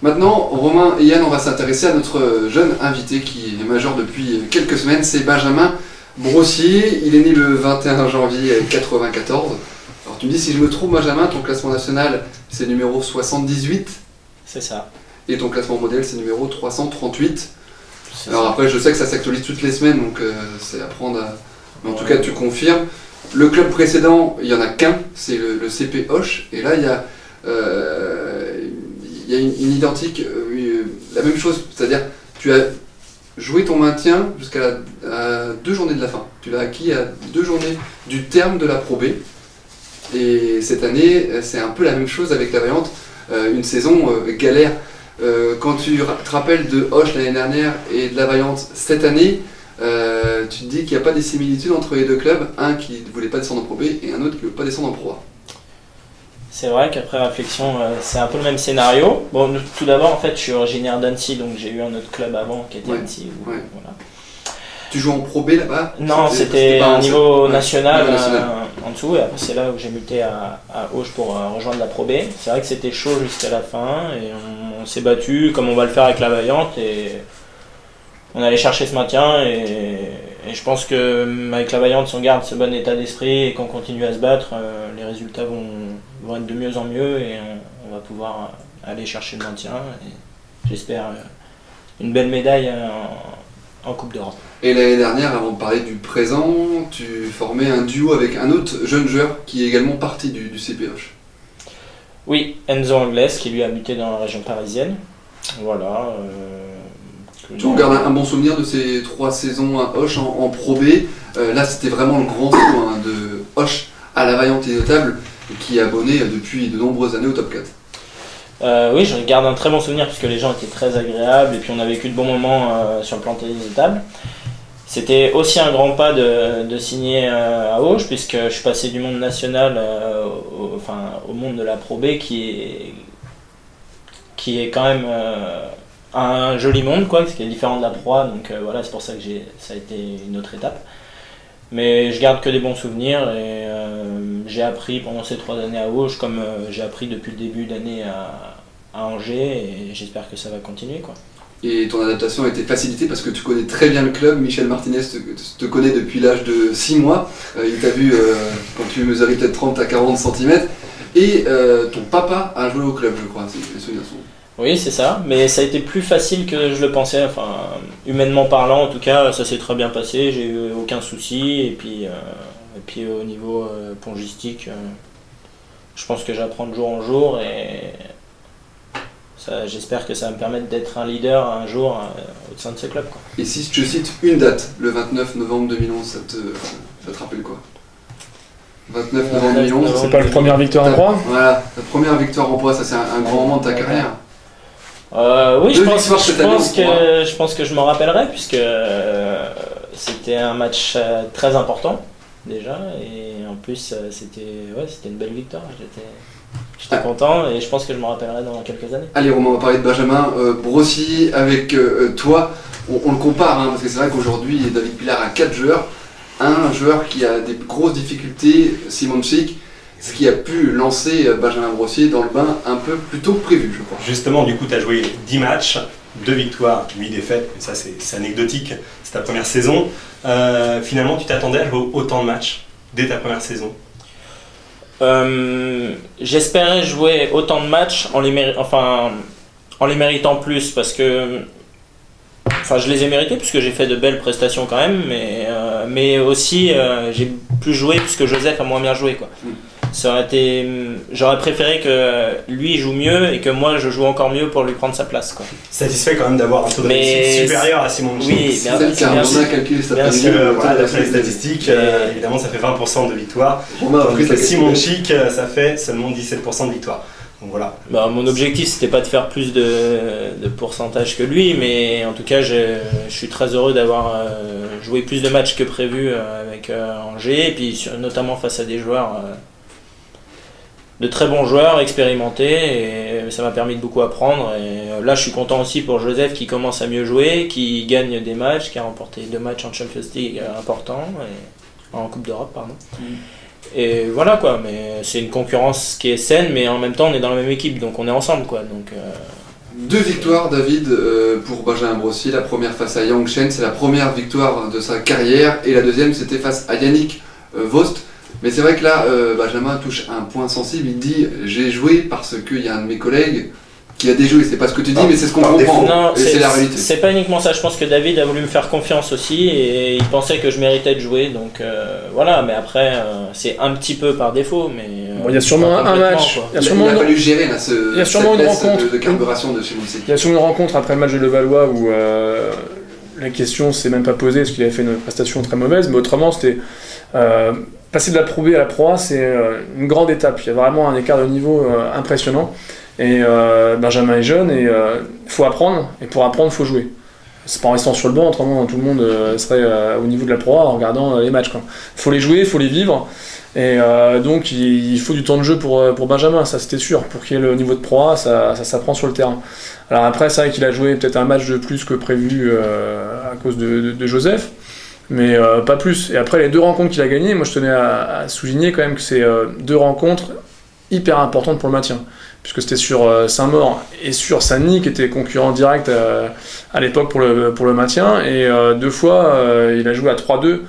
Maintenant, Romain et Yann, on va s'intéresser à notre jeune invité qui est majeur depuis quelques semaines, c'est Benjamin Brossier. Il est né le 21 janvier 1994. Alors tu me dis si je me trompe, Benjamin, ton classement national c'est numéro 78. C'est ça. Et ton classement modèle c'est numéro 338. C'est Alors ça. après je sais que ça s'actualise toutes les semaines, donc c'est à prendre à... Mais en tout cas tu confirmes. Le club précédent, il n'y en a qu'un, c'est le CP Hoche. Et là il y a une identique, la même chose. C'est-à-dire tu as joué ton maintien jusqu'à 2 journées de la fin. Tu l'as acquis à 2 journées du terme de la Pro B. Et cette année, c'est un peu la même chose avec la variante. Une saison galère. Quand tu te rappelles de Hoche l'année dernière et de la variante cette année, tu te dis qu'il n'y a pas des similitudes entre les deux clubs. Un qui ne voulait pas descendre en Pro B et un autre qui ne veut pas descendre en Pro A. C'est vrai qu'après réflexion, c'est un peu le même scénario. Bon, tout d'abord, en fait, je suis originaire d'Annecy, donc j'ai eu un autre club avant qui était Annecy. Ouais. Voilà. Tu joues en Pro B là-bas? Non, c'était un niveau national, national. En dessous, et après c'est là où j'ai muté à Auch pour rejoindre la Pro B. C'est vrai que c'était chaud jusqu'à la fin, et on s'est battu comme on va le faire avec la Vaillante, et on allait chercher ce maintien, et je pense qu'avec la Vaillante, si on garde ce bon état d'esprit et qu'on continue à se battre, les résultats vont être de mieux en mieux, et on va pouvoir aller chercher le maintien, et j'espère une belle médaille en Coupe d'Europe. Et l'année dernière, avant de parler du présent, tu formais un duo avec un autre jeune joueur qui est également parti du CP Hoche. Oui, Enzo Angles qui lui a muté dans la région parisienne. Voilà. Tu en gardes un bon souvenir de ces 3 saisons à Hoche en Pro B. Là, c'était vraiment le grand saut de Hoche à la Vaillante et notable, qui est abonné depuis de nombreuses années au Top 4. Oui, je garde un très bon souvenir puisque les gens étaient très agréables et puis on a vécu de bons moments sur le plan tennis de table. C'était aussi un grand pas de signer à Auch, puisque je suis passé du monde national au monde de la Pro B qui est quand même un joli monde, quoi, qui est différent de la Pro A, donc voilà, c'est pour ça que ça a été une autre étape. Mais je garde que des bons souvenirs et j'ai appris pendant ces 3 années à Auch comme j'ai appris depuis le début d'année à Angers, et j'espère que ça va continuer, quoi. Et ton adaptation a été facilitée parce que tu connais très bien le club. Michel Martinez te connaît depuis l'âge de 6 mois. Il t'a vu quand tu mesurais peut-être 30 à 40 cm. Et ton papa a joué au club, je crois, si les souvenirs sont. Oui, c'est ça, mais ça a été plus facile que je le pensais, enfin, humainement parlant en tout cas, ça s'est très bien passé, j'ai eu aucun souci, et puis au niveau pongistique, je pense que j'apprends de jour en jour, et j'espère que ça va me permettre d'être un leader un jour au sein de ce club, quoi. Et si je te cite une date, le 29 novembre 2011, ça te rappelle quoi? 29 novembre 2011, c'est pas la première victoire en Pro? Voilà, ta première victoire en Pro, ça c'est un grand moment de ta carrière. Oui, je pense que je m'en rappellerai, puisque c'était un match très important déjà, et en plus c'était une belle victoire. J'étais content, et je pense que je m'en rappellerai dans quelques années. Allez Romain, on va parler de Benjamin Brossier avec toi. On le compare, parce que c'est vrai qu'aujourd'hui David Pilar a 4 joueurs. Un joueur qui a des grosses difficultés, Simon Chick, ce qui a pu lancer Benjamin Brossier dans le bain un peu plus tôt que prévu, je crois. Justement, du coup, tu as joué 10 matchs, 2 victoires, 8 défaites, mais ça c'est anecdotique, c'est ta première saison. Finalement, tu t'attendais à jouer autant de matchs dès ta première saison? J'espérais jouer autant de matchs en les méritant plus, parce que je les ai mérités puisque j'ai fait de belles prestations quand même, mais aussi j'ai plus joué puisque Joseph a moins bien joué, quoi. J'aurais préféré que lui joue mieux et que moi je joue encore mieux pour lui prendre sa place, quoi. Satisfait quand même d'avoir un taux de réussite supérieur à Simon Chick. Oui, c'est ça, on a calculé ça. D'après les statistiques, évidemment ça fait 20% de victoire. Simon Chick, ça fait seulement 17% de victoire. Donc voilà. Mon objectif c'était pas de faire plus de pourcentage que lui, mais en tout cas je suis très heureux d'avoir joué plus de matchs que prévu avec Angers, et puis notamment face à des joueurs, de très bons joueurs expérimentés, et ça m'a permis de beaucoup apprendre. Et là je suis content aussi pour Joseph qui commence à mieux jouer, qui gagne des matchs, qui a remporté 2 matchs en Champions League importants, en Coupe d'Europe, pardon. Et voilà, quoi, mais c'est une concurrence qui est saine, mais en même temps on est dans la même équipe, donc on est ensemble, quoi. Donc 2 victoires, David, pour Benjamin Brossier. La première face à Yang Chen, c'est la première victoire de sa carrière. Et la deuxième, c'était face à Yannick Vost. Mais c'est vrai que là, Benjamin touche un point sensible. Il dit « J'ai joué parce qu'il y a un de mes collègues qui a déjoué ». C'est pas ce que tu dis, mais c'est ce qu'on comprend. Non, et c'est la réalité. C'est pas uniquement ça. Je pense que David a voulu me faire confiance aussi et il pensait que je méritais de jouer. Donc voilà, mais après, c'est un petit peu par défaut. Mais bon, il y a sûrement un match. Il a fallu gérer là, il y a sûrement une rencontre de carburation de chez Moussé. Il y a sûrement une rencontre après le match de Levallois où la question s'est même pas posée parce qu'il avait fait une prestation très mauvaise, mais autrement c'était passer de la Pro B à la Pro A, c'est une grande étape. Il y a vraiment un écart de niveau impressionnant. Et Benjamin est jeune et il faut apprendre, et pour apprendre il faut jouer. C'est pas en restant sur le banc, autrement tout le monde serait au niveau de la Pro A en regardant les matchs. Il faut les jouer, il faut les vivre. Et donc il faut du temps de jeu pour Benjamin, ça c'était sûr. Pour qu'il y ait le niveau de Pro A, ça s'apprend sur le terrain. Alors après, c'est vrai qu'il a joué peut-être un match de plus que prévu à cause de Joseph, mais pas plus. Et après les 2 rencontres qu'il a gagnées, moi je tenais à souligner quand même que c'est 2 rencontres hyper importantes pour le maintien. Puisque c'était sur Saint-Maur et sur Saint-Denis qui étaient concurrents directs à l'époque pour le maintien. Et 2 fois, il a joué à 3-2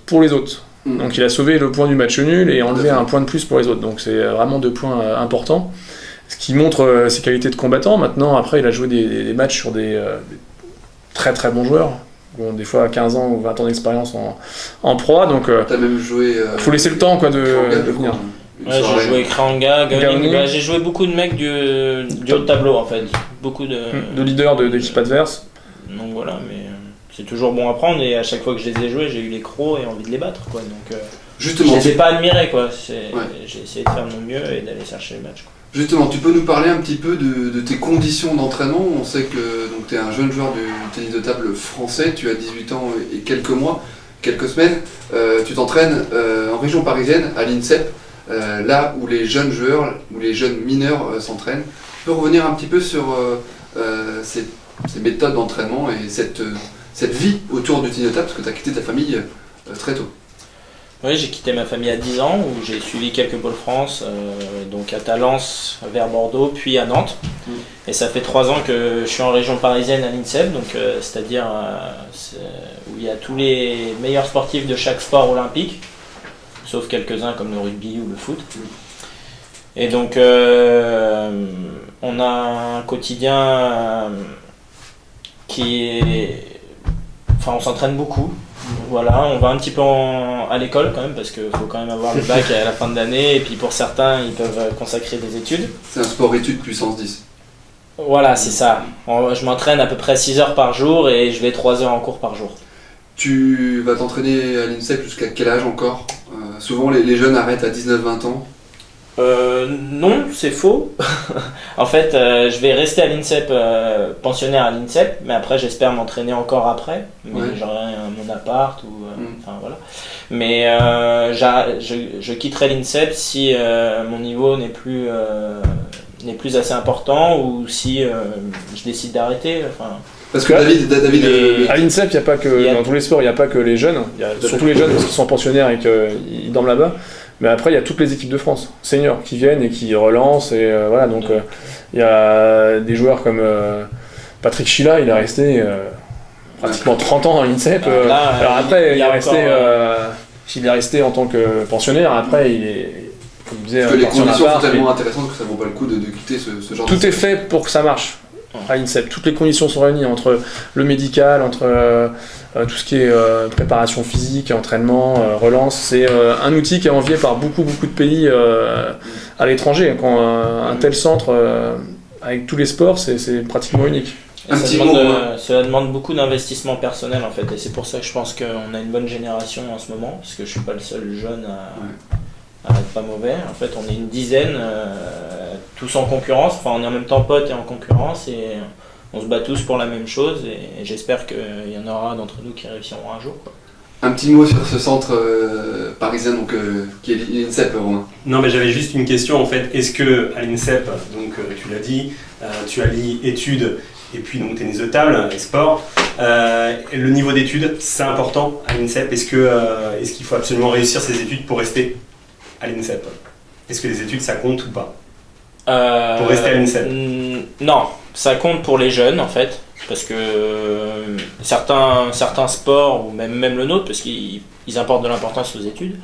pour les autres. Donc il a sauvé le point du match nul et enlevé un point de plus pour les autres. Donc c'est vraiment 2 points importants. Ce qui montre ses qualités de combattant. Maintenant, après, il a joué des matchs sur des très très bons joueurs. Bon, des fois 15 ans ou 20 ans d'expérience en Pro A. Donc t'as même joué... faut laisser le temps quoi, de venir. Ouais, j'ai joué Kranga, Gauning, j'ai joué beaucoup de mecs du haut de tableau en fait, beaucoup de leaders de l'équipe adverse. Donc voilà, mais c'est toujours bon à prendre et à chaque fois que je les ai joués, j'ai eu les crocs et envie de les battre quoi. Donc justement, je les ai pas admirés quoi. J'ai essayé de faire mon mieux et d'aller chercher les matchs quoi. Justement, tu peux nous parler un petit peu de tes conditions d'entraînement. On sait que tu es un jeune joueur du tennis de table français, tu as 18 ans et quelques mois, quelques semaines. Tu t'entraînes en région parisienne, à l'INSEP. Là où les jeunes joueurs, où les jeunes mineurs s'entraînent. Tu peux revenir un petit peu sur ces méthodes d'entraînement et cette vie autour du tennis de table, parce que tu as quitté ta famille très tôt. Oui, j'ai quitté ma famille à 10 ans, où j'ai suivi quelques Pôles France, donc à Talence, vers Bordeaux, puis à Nantes. Et ça fait 3 ans que je suis en région parisienne à l'INSEP, donc c'est-à-dire où il y a tous les meilleurs sportifs de chaque sport olympique, sauf quelques-uns comme le rugby ou le foot. Et donc on a un quotidien qui est... Enfin, on s'entraîne beaucoup. Voilà, on va un petit peu à l'école quand même, parce qu'il faut quand même avoir le bac à la fin de l'année, et puis pour certains, ils peuvent consacrer des études. C'est un sport-études puissance 10. Voilà, c'est ça. Je m'entraîne à peu près 6 heures par jour, et je vais 3 heures en cours par jour. Tu vas t'entraîner à l'INSEP jusqu'à quel âge encore ? Souvent les jeunes arrêtent à 19-20 ans. Non, c'est faux. En fait, je vais rester à l'INSEP, pensionnaire à l'INSEP, mais après j'espère m'entraîner encore après. Mais j'aurai mon appart ou enfin voilà. Mais je quitterai l'INSEP si mon niveau n'est plus assez important ou si je décide d'arrêter. Enfin. Parce que David à l'INSEP, il y a pas que dans tous les sports, il n'y a pas que les jeunes. Il y a surtout les jeunes parce qu'ils sont pensionnaires et qu'ils dorment là-bas. Mais après, il y a toutes les équipes de France seniors qui viennent et qui relancent. Et voilà, donc il y a des joueurs comme Patrick Chila, il est resté pratiquement 30 ans à l'INSEP. Alors après, il est resté en tant que pensionnaire. Après, il est, comme je disais, parce que les conditions sont tellement intéressantes que ça ne vaut pas le coup de quitter ce genre de... Tout est fait pour que ça marche. À l'INSEP, toutes les conditions sont réunies entre le médical, entre tout ce qui est préparation physique, entraînement, relance. C'est un outil qui est envié par beaucoup de pays à l'étranger. Quand un tel centre avec tous les sports, c'est pratiquement unique. Cela demande beaucoup d'investissement personnel en fait, et c'est pour ça que je pense qu'on a une bonne génération en ce moment, parce que je suis pas le seul jeune à être pas mauvais. En fait, on est une dizaine, tous en concurrence. Enfin, on est en même temps potes et en concurrence, et on se bat tous pour la même chose. Et j'espère qu'il y en aura d'entre nous qui réussiront un jour, quoi. Un petit mot sur ce centre parisien, donc qui est l'INSEP, Romain. Non, mais j'avais juste une question en fait. Est-ce que à l'INSEP, donc tu l'as dit, tu allies études et puis donc tennis de table et sport. Le niveau d'études, c'est important à l'INSEP. Est-ce qu'il faut absolument réussir ses études pour rester à l'INSEP ? Est-ce que les études ça compte ou pas pour rester à l'INSEP ? Non, ça compte pour les jeunes en fait, parce que certains sports, ou même le nôtre, parce qu'ils apportent de l'importance aux études,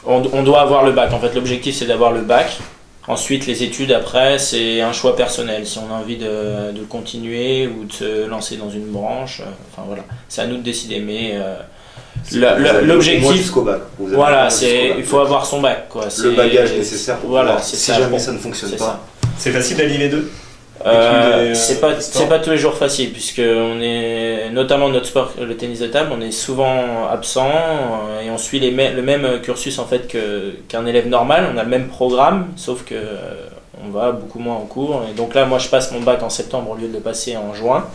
on doit avoir le bac. En fait, l'objectif c'est d'avoir le bac. Ensuite, les études après, c'est un choix personnel. Si on a envie de continuer ou de se lancer dans une branche, enfin voilà, c'est à nous de décider. Mais l'objectif, jusqu'au bac. Voilà, il faut avoir son bac, quoi. Le bagage nécessaire pour pouvoir, si ça, jamais ça ne fonctionne pas. C'est facile d'allier les deux. C'est pas tous les jours facile, puisque on est, notamment notre sport, le tennis de table, on est souvent absent et on suit le même cursus en fait qu'un élève normal. On a le même programme, sauf que on va beaucoup moins en cours. Et donc là, moi, je passe mon bac en septembre au lieu de le passer en juin,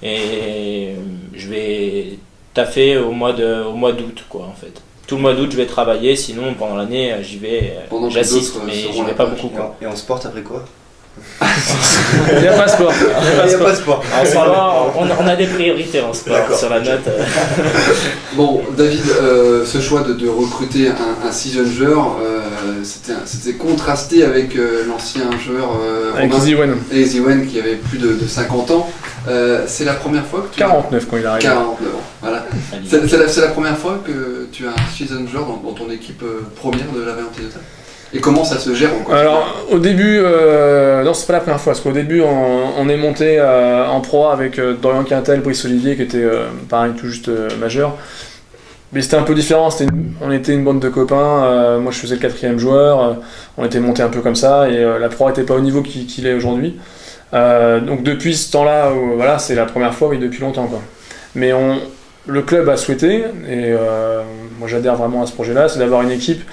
et je vais taffer au mois d'août, quoi, en fait. Tout le mois d'août, je vais travailler, sinon pendant l'année, j'y vais, j'assiste, mais j'y vais pas beaucoup, quoi. Et en sport, après quoi? Il n'y a pas sport. En sport, on a des priorités en sport sur la note. Bon, David, ce choix de recruter un si jeune joueur, c'était contrasté avec l'ancien joueur avec Easy Wen qui avait plus de 50 ans. C'est la première fois que tu 49 quand il arrive. 49 ans, voilà. C'est la première fois que tu as un si jeune joueur dans ton équipe première de la Valentine de Table. Et comment ça se gère encore? Alors au début, non, c'est pas la première fois, parce qu'au début on est monté en pro avec Dorian Quintel, Brice Olivier qui était pareil tout juste majeur. Mais c'était un peu différent, on était une bande de copains, moi je faisais le 4e joueur, on était monté un peu comme ça, et la pro n'était pas au niveau qu'il est aujourd'hui. Donc depuis ce temps-là, voilà, c'est la première fois, oui, depuis longtemps, quoi. Mais le club a souhaité, et moi j'adhère vraiment à ce projet-là, c'est d'avoir une équipe.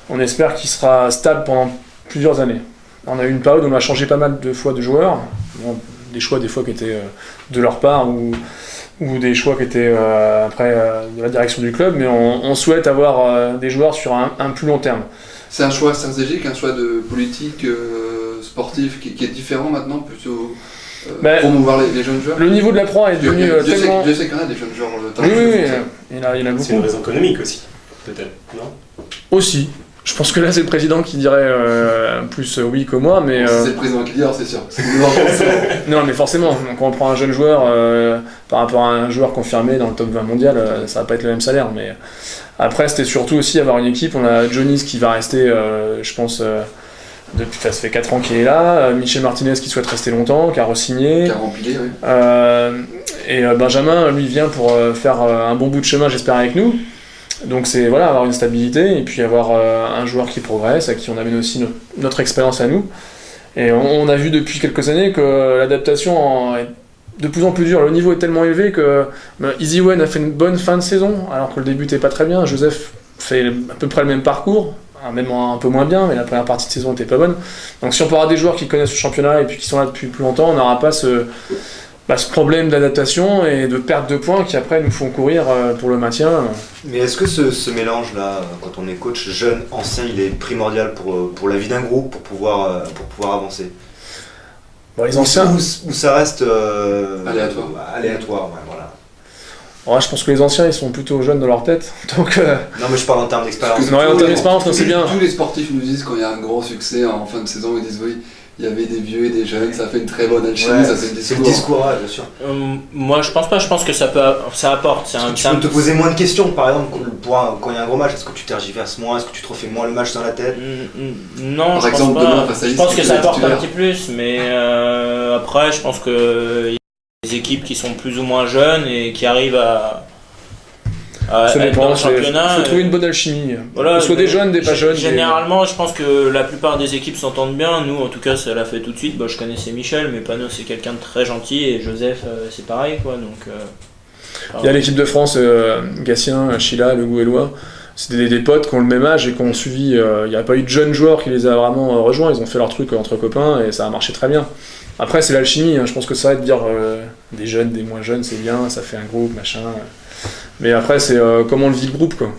On espère qu'il sera stable pendant plusieurs années. On a eu une période où on a changé pas mal de fois de joueurs. Bon, des choix des fois qui étaient de leur part ou des choix qui étaient après de la direction du club, mais on souhaite avoir des joueurs sur un plus long terme. C'est un choix stratégique, un choix de politique sportive qui est différent maintenant, plutôt promouvoir les jeunes joueurs. Le niveau de la pro est devenu tellement... Je sais qu'il y en a des jeunes joueurs dans le temps. Oui, il y en a beaucoup. C'est une raison économique aussi, peut-être, non? Aussi. Je pense que là c'est le président qui dirait plus oui que moi, mais... C'est le président qui dit, alors c'est sûr. Non mais forcément, donc quand on prend un jeune joueur par rapport à un joueur confirmé dans le top 20 mondial, ça va pas être le même salaire, mais après c'était surtout aussi avoir une équipe. On a Jonis qui va rester, je pense, depuis, ça fait 4 ans qu'il est là, Michel Martinez qui souhaite rester longtemps, qui a re-signé, qui a rempilé, oui. Et Benjamin lui vient pour faire un bon bout de chemin, j'espère, avec nous. Donc c'est voilà, avoir une stabilité et puis avoir un joueur qui progresse, à qui on amène aussi notre expérience à nous. Et on a vu depuis quelques années que l'adaptation est de plus en plus dure. Le niveau est tellement élevé que Easy Wen a fait une bonne fin de saison, alors que le début n'était pas très bien. Joseph fait à peu près le même parcours, même un peu moins bien, mais la première partie de saison n'était pas bonne. Donc si on peut avoir des joueurs qui connaissent le championnat et puis qui sont là depuis plus longtemps, on n'aura pas ce problème d'adaptation et de perte de points qui après nous font courir pour le maintien. Mais est-ce que ce mélange-là, quand on est coach jeune, ancien, il est primordial pour la vie d'un groupe, pour pouvoir avancer? Bon, les anciens... Ou ça reste aléatoire, ouais, voilà. Ouais, je pense que les anciens ils sont plutôt jeunes dans leur tête. Donc, Non mais je parle en termes d'expérience. Non, en termes d'expérience, c'est bien. Tous les sportifs nous disent quand il y a un grand succès en fin de saison, ils disent oui. Il y avait des vieux et des jeunes, ça fait une très bonne alchimie, ça c'est le discours. C'est le discours, ouais, bien sûr. Moi je pense pas, je pense que ça apporte. Tu peux te poser moins de questions, par exemple, quand il y a un gros match, est-ce que tu tergiverses moins, est-ce que tu te refais moins le match dans la tête? Non, par exemple, pense pas. Je pense que ça apporte un petit plus, mais après je pense que il y a des équipes qui sont plus ou moins jeunes et qui arrivent à être dans le championnat. Il faut trouver une bonne alchimie. Voilà, soit des jeunes, des pas jeunes. Généralement, je pense que la plupart des équipes s'entendent bien. Nous, en tout cas, ça l'a fait tout de suite. Je connaissais Michel, mais Pano, c'est quelqu'un de très gentil. Et Joseph, c'est pareil, quoi. Donc, il y a l'équipe de France, Gatien, Sheila, Le Gouellois. C'était des potes qui ont le même âge et qui ont suivi. Il n'y a pas eu de jeunes joueurs qui les a vraiment rejoints. Ils ont fait leur truc entre copains et ça a marché très bien. Après, c'est l'alchimie. Je pense que ça va être de dire des jeunes, des moins jeunes, c'est bien. Ça fait un groupe, machin. Mais après, c'est comment on le vit le groupe, quoi.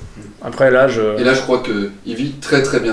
Après, l'âge... Et là, je crois qu'il vit très très bien.